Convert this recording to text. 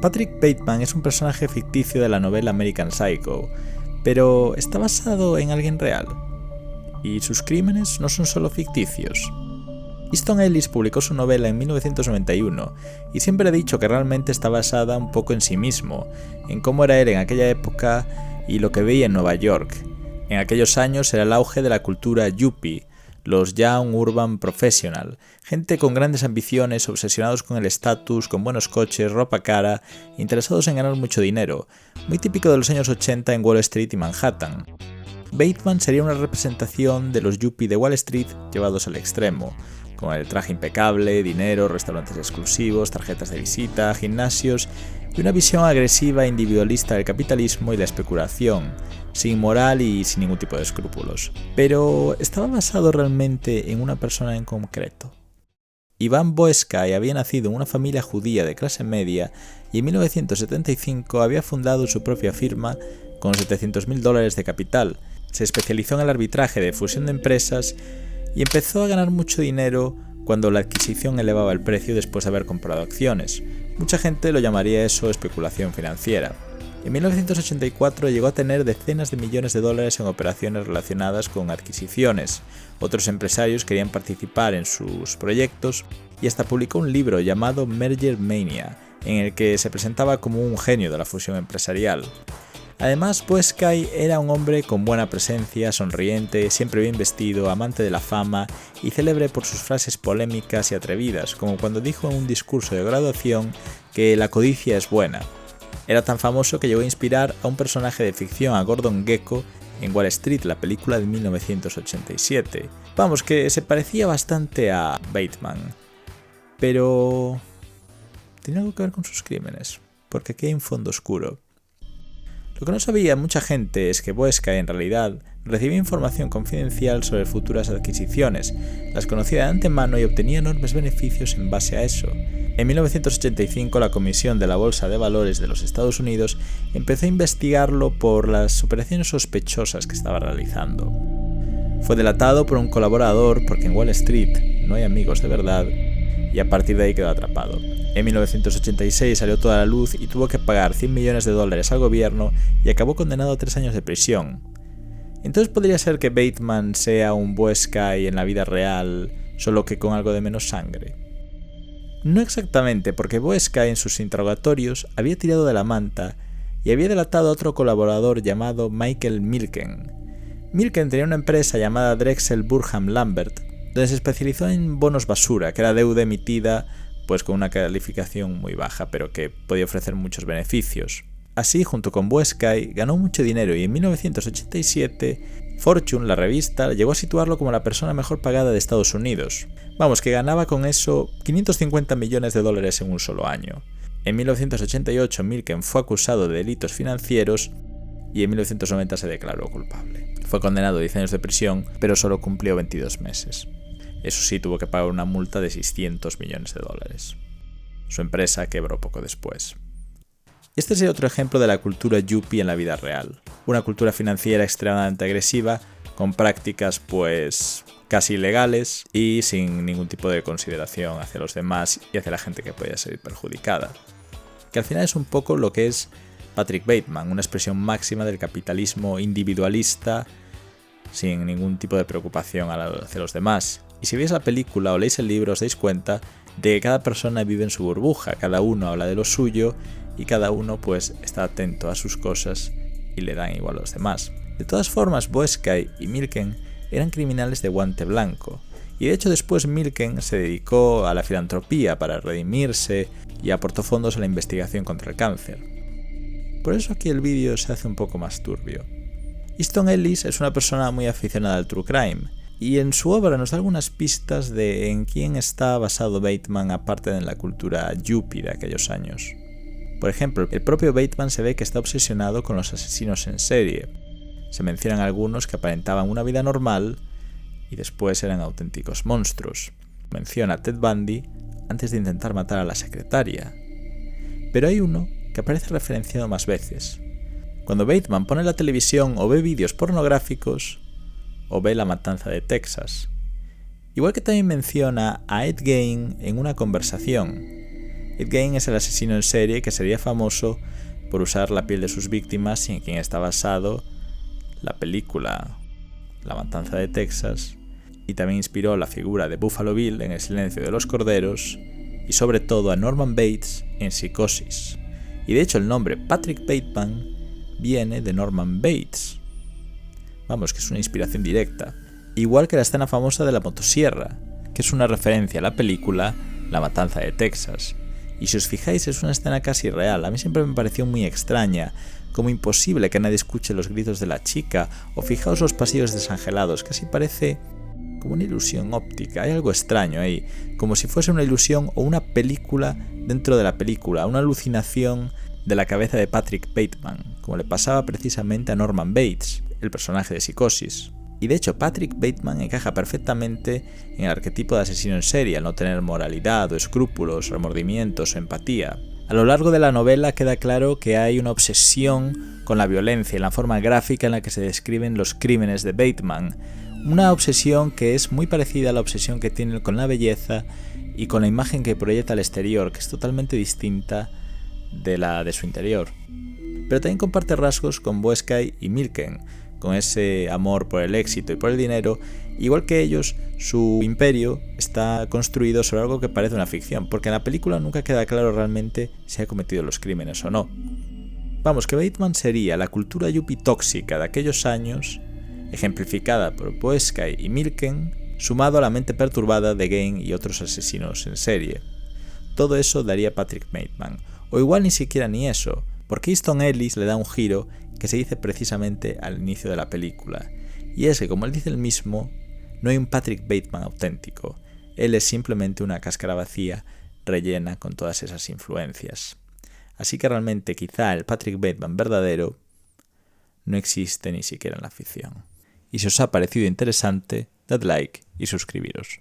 Patrick Bateman es un personaje ficticio de la novela American Psycho, pero está basado en alguien real. Y sus crímenes no son solo ficticios. Easton Ellis publicó su novela en 1991 y siempre ha dicho que realmente está basada un poco en sí mismo, en cómo era él en aquella época y lo que veía en Nueva York. En aquellos años era el auge de la cultura yuppie, los Young Urban Professional, gente con grandes ambiciones, obsesionados con el estatus, con buenos coches, ropa cara, interesados en ganar mucho dinero, muy típico de los años 80 en Wall Street y Manhattan. Bateman sería una representación de los yuppie de Wall Street llevados al extremo, con el traje impecable, dinero, restaurantes exclusivos, tarjetas de visita, gimnasios y una visión agresiva e individualista del capitalismo y la especulación, sin moral y sin ningún tipo de escrúpulos. Pero ¿estaba basado realmente en una persona en concreto? Ivan Boesky había nacido en una familia judía de clase media y en 1975 había fundado su propia firma con $700.000 de capital. Se especializó en el arbitraje de fusión de empresas y empezó a ganar mucho dinero cuando la adquisición elevaba el precio después de haber comprado acciones. Mucha gente lo llamaría eso especulación financiera. En 1984 llegó a tener decenas de millones de dólares en operaciones relacionadas con adquisiciones. Otros empresarios querían participar en sus proyectos y hasta publicó un libro llamado Merger Mania, en el que se presentaba como un genio de la fusión empresarial. Además, Boesky era un hombre con buena presencia, sonriente, siempre bien vestido, amante de la fama y célebre por sus frases polémicas y atrevidas, como cuando dijo en un discurso de graduación que la codicia es buena. Era tan famoso que llegó a inspirar a un personaje de ficción, a Gordon Gekko, en Wall Street, la película de 1987. Vamos, que se parecía bastante a Bateman, pero ¿tiene algo que ver con sus crímenes? Porque aquí hay un fondo oscuro. Lo que no sabía mucha gente es que Boesky en realidad recibía información confidencial sobre futuras adquisiciones, las conocía de antemano y obtenía enormes beneficios en base a eso. En 1985 la Comisión de la Bolsa de Valores de los Estados Unidos empezó a investigarlo por las operaciones sospechosas que estaba realizando. Fue delatado por un colaborador porque en Wall Street no hay amigos de verdad y a partir de ahí quedó atrapado. En 1986 salió toda la luz y tuvo que pagar $100 millones al gobierno y acabó condenado a 3 años de prisión. Entonces podría ser que Bateman sea un Boesky en la vida real, solo que con algo de menos sangre. No exactamente, porque Boesky en sus interrogatorios había tirado de la manta y había delatado a otro colaborador llamado Michael Milken. Milken tenía una empresa llamada Drexel Burham Lambert, donde se especializó en bonos basura, que era deuda emitida pues con una calificación muy baja, pero que podía ofrecer muchos beneficios. Así, junto con Boesky, ganó mucho dinero y en 1987 Fortune, la revista, llegó a situarlo como la persona mejor pagada de Estados Unidos. Vamos, que ganaba con eso $550 millones en un solo año. En 1988 Milken fue acusado de delitos financieros y en 1990 se declaró culpable. Fue condenado a 10 años de prisión, pero solo cumplió 22 meses. Eso sí, tuvo que pagar una multa de $600 millones. Su empresa quebró poco después. Este es otro ejemplo de la cultura yuppie en la vida real. Una cultura financiera extremadamente agresiva, con prácticas pues casi ilegales y sin ningún tipo de consideración hacia los demás y hacia la gente que podía ser perjudicada. Que al final es un poco lo que es Patrick Bateman, una expresión máxima del capitalismo individualista, sin ningún tipo de preocupación hacia los demás. Y si veis la película o leéis el libro os dais cuenta de que cada persona vive en su burbuja, cada uno habla de lo suyo y cada uno pues está atento a sus cosas y le dan igual a los demás. De todas formas, Boesky y Milken eran criminales de guante blanco y de hecho después Milken se dedicó a la filantropía para redimirse y aportó fondos a la investigación contra el cáncer. Por eso aquí el vídeo se hace un poco más turbio. Easton Ellis es una persona muy aficionada al true crime y en su obra nos da algunas pistas de en quién está basado Bateman aparte de en la cultura yuppie de aquellos años. Por ejemplo, el propio Bateman se ve que está obsesionado con los asesinos en serie. Se mencionan algunos que aparentaban una vida normal y después eran auténticos monstruos. Menciona a Ted Bundy antes de intentar matar a la secretaria. Pero hay uno que aparece referenciado más veces. Cuando Bateman pone la televisión o ve vídeos pornográficos o ve La Matanza de Texas. Igual que también menciona a Ed Gein en una conversación. Ed Gein es el asesino en serie que sería famoso por usar la piel de sus víctimas y en quien está basado la película La Matanza de Texas, y también inspiró la figura de Buffalo Bill en El Silencio de los Corderos y sobre todo a Norman Bates en Psicosis. Y de hecho el nombre Patrick Bateman viene de Norman Bates. Vamos, que es una inspiración directa. Igual que la escena famosa de la motosierra, que es una referencia a la película La Matanza de Texas. Y si os fijáis es una escena casi real. A mí siempre me pareció muy extraña, como imposible que nadie escuche los gritos de la chica, o fijaos los pasillos desangelados, casi parece como una ilusión óptica. Hay algo extraño ahí, como si fuese una ilusión o una película dentro de la película, una alucinación de la cabeza de Patrick Bateman, como le pasaba precisamente a Norman Bates, el personaje de Psicosis. Y de hecho Patrick Bateman encaja perfectamente en el arquetipo de asesino en serie, al no tener moralidad o escrúpulos, remordimientos o empatía. A lo largo de la novela queda claro que hay una obsesión con la violencia y la forma gráfica en la que se describen los crímenes de Bateman, una obsesión que es muy parecida a la obsesión que tiene con la belleza y con la imagen que proyecta al exterior, que es totalmente distinta de la de su interior. Pero también comparte rasgos con Boesky y Milken, con ese amor por el éxito y por el dinero. Igual que ellos, su imperio está construido sobre algo que parece una ficción, porque en la película nunca queda claro realmente si ha cometido los crímenes o no. Vamos, que Bateman sería la cultura yuppie tóxica de aquellos años, ejemplificada por Boesky y Milken, sumado a la mente perturbada de Gein y otros asesinos en serie. Todo eso daría Patrick Bateman, o igual ni siquiera ni eso, porque Easton Ellis le da un giro que se dice precisamente al inicio de la película, y es que, como él dice él mismo, no hay un Patrick Bateman auténtico, él es simplemente una cáscara vacía rellena con todas esas influencias. Así que realmente quizá el Patrick Bateman verdadero no existe ni siquiera en la ficción. Y si os ha parecido interesante, dad like y suscribiros.